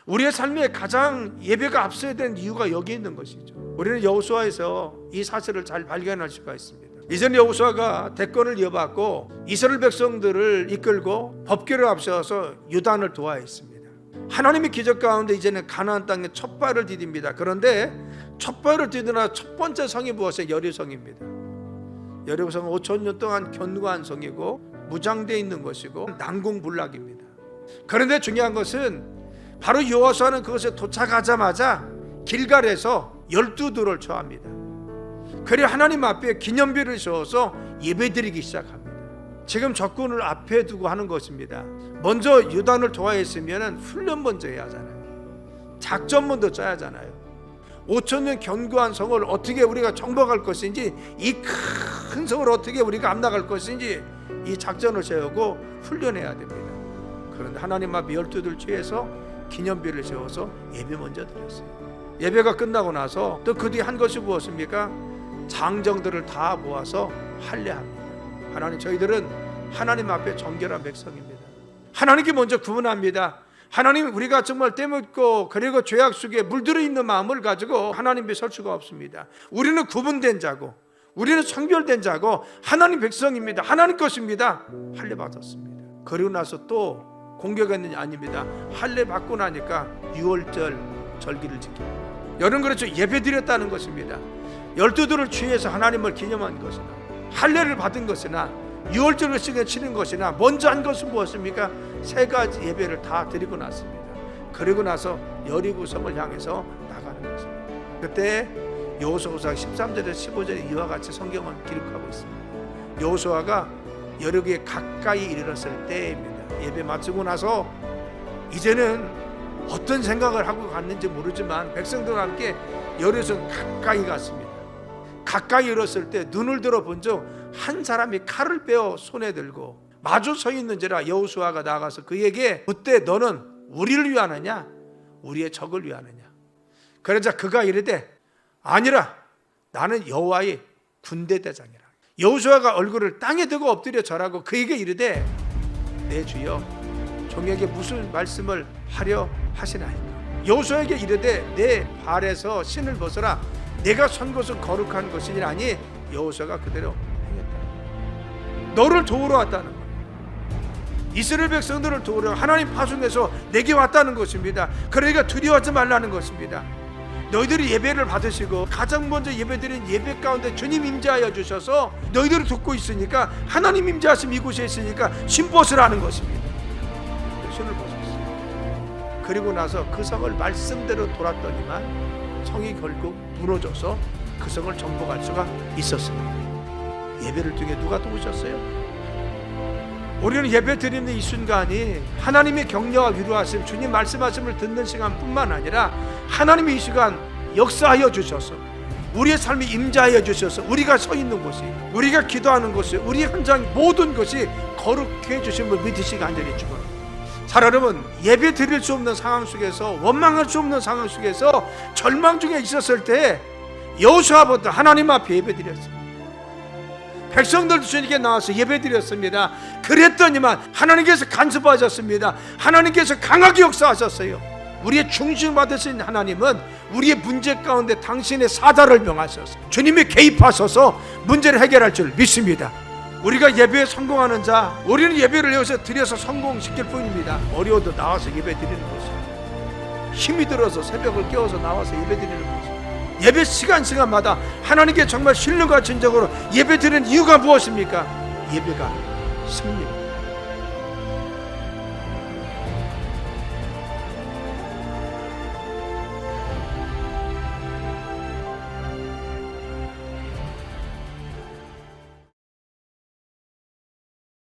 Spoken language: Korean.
우리의 삶에 가장 예배가 앞서야 되는 이유가 여기 있는 것이죠. 우리는 여호수아에서 이 사실을 잘 발견할 수가 있습니다. 이전 여호수아가 대권을 이어받고 이스라엘 백성들을 이끌고 법궤를 앞세워서 유단을 도하했습니다. 하나님의 기적 가운데 이제는 가나안 땅에 첫 발을 디딥니다. 그런데 첫 발을 디디나 첫 번째 성이 무엇이에요? 여리고성입니다. 여리고성은 5,000년 동안 견고한 성이고 무장되어 있는 것이고 난공불락입니다. 그런데 중요한 것은 바로 여호수아는 그것에 도착하자마자 길갈에서 12돌을 처합니다. 그리고 하나님 앞에 기념비를 세워서 예배드리기 시작합니다. 지금 적군을 앞에 두고 하는 것입니다. 먼저 유단을 도하했으면 훈련 먼저 해야 하잖아요. 작전 먼저 짜야 하잖아요. 5,000년 견고한 성을 어떻게 우리가 정복할 것인지, 이 큰 성을 어떻게 우리가 앞나갈 것인지 이 작전을 세우고 훈련해야 됩니다. 그런데 하나님 앞에 12돌 취해서 기념비를 세워서 예배 먼저 드렸어요. 예배가 끝나고 나서 또 그 뒤에 한 것이 무엇입니까? 장정들을 다 모아서 할례합니다. 하나님, 저희들은 하나님 앞에 정결한 백성입니다. 하나님께 먼저 구원합니다. 하나님, 우리가 정말 때묻고 그리고 죄악 속에 물들어 있는 마음을 가지고 하나님 앞에 설 수가 없습니다. 우리는 구분된 자고 우리는 성별된 자고 하나님 백성입니다. 하나님 것입니다. 할례 받았습니다. 그리고 나서 또 공격했느냐? 아닙니다. 할례 받고 나니까 6월절 절기를 지킵니다. 여러분, 그렇죠? 예배 드렸다는 것입니다. 12돌을 취해서 하나님을 기념한 것이나 할례를 받은 것이나 6월절을 치는 것이나 먼저 한 것은 무엇입니까? 세 가지 예배를 다 드리고 났습니다. 그리고 나서 여리고성을 향해서 나가는 것입니다. 그때 여호수아서 13절에서 15절에 이와 같이 성경은 기록하고 있습니다. 여호수아가 여리고에 가까이 이르렀을 때입니다. 예배 마치고 나서 이제는 어떤 생각을 하고 갔는지 모르지만 백성들과 함께 여리고성 가까이 갔습니다. 가까이 이르렀을 때 눈을 들어 본 적 한 사람이 칼을 빼어 손에 들고 마주 서 있는지라 여호수아가 나가서 그에게 묻되 너는 우리를 위하느냐 우리의 적을 위하느냐? 그러자 그가 이르되 아니라 나는 여호와의 군대 대장이라. 여호수아가 얼굴을 땅에 대고 엎드려 절하고 그에게 이르되 내 주여 종에게 무슨 말씀을 하려 하시나이까? 여호수아에게 이르되 내 발에서 신을 벗어라. 내가 선 것은 거룩한 것이니라니. 여호수아가 그대로 행했다. 너를 도우러 왔다는 거예요. 이스라엘 백성들을 도우러 하나님 파송해서 내게 왔다는 것입니다. 그러니까 두려워하지 말라는 것입니다. 너희들이 예배를 받으시고 가장 먼저 예배드린 예배 가운데 주님 임재하여 주셔서 너희들을 돕고 있으니까, 하나님 임재하심 이곳에 있으니까 신 벗으라는 것입니다. 신을 벗었어요. 그리고 나서 그 성을 말씀대로 돌았더니만 성이 결국 무너져서 그 성을 정복할 수가 있었습니다. 예배를 통해 누가 도우셨어요? 우리는 예배 드리는 이 순간이 하나님의 격려와 위로하심, 주님 말씀하심을 듣는 시간뿐만 아니라 하나님이 이 시간 역사하여 주셔서 우리의 삶이 임재하여 주셔서 우리가 서 있는 곳이, 우리가 기도하는 곳이, 우리 현장 모든 것이 거룩해 주심을 믿으시기 간절히 축원합니다. 자, 여러분, 예배 드릴 수 없는 상황 속에서, 원망할 수 없는 상황 속에서 절망 중에 있었을 때 여호수아부터 하나님 앞에 예배 드렸습니다. 백성들도 주님께 나와서 예배 드렸습니다. 그랬더니만 하나님께서 간섭하셨습니다. 하나님께서 강하게 역사하셨어요. 우리의 중심 받으신 하나님은 우리의 문제 가운데 당신의 사다를 명하셔서 주님이 개입하셔서 문제를 해결할 줄 믿습니다. 우리가 예배에 성공하는 자, 우리는 예배를 여기서 드려서 성공시킬 뿐입니다. 어려워도 나와서 예배 드리는 것입니다. 힘이 들어서 새벽을 깨워서 나와서 예배 드리는 것입니다. 예배 시간마다 하나님께 정말 신뢰가 진정으로 예배 드리는 이유가 무엇입니까? 예배가 승리.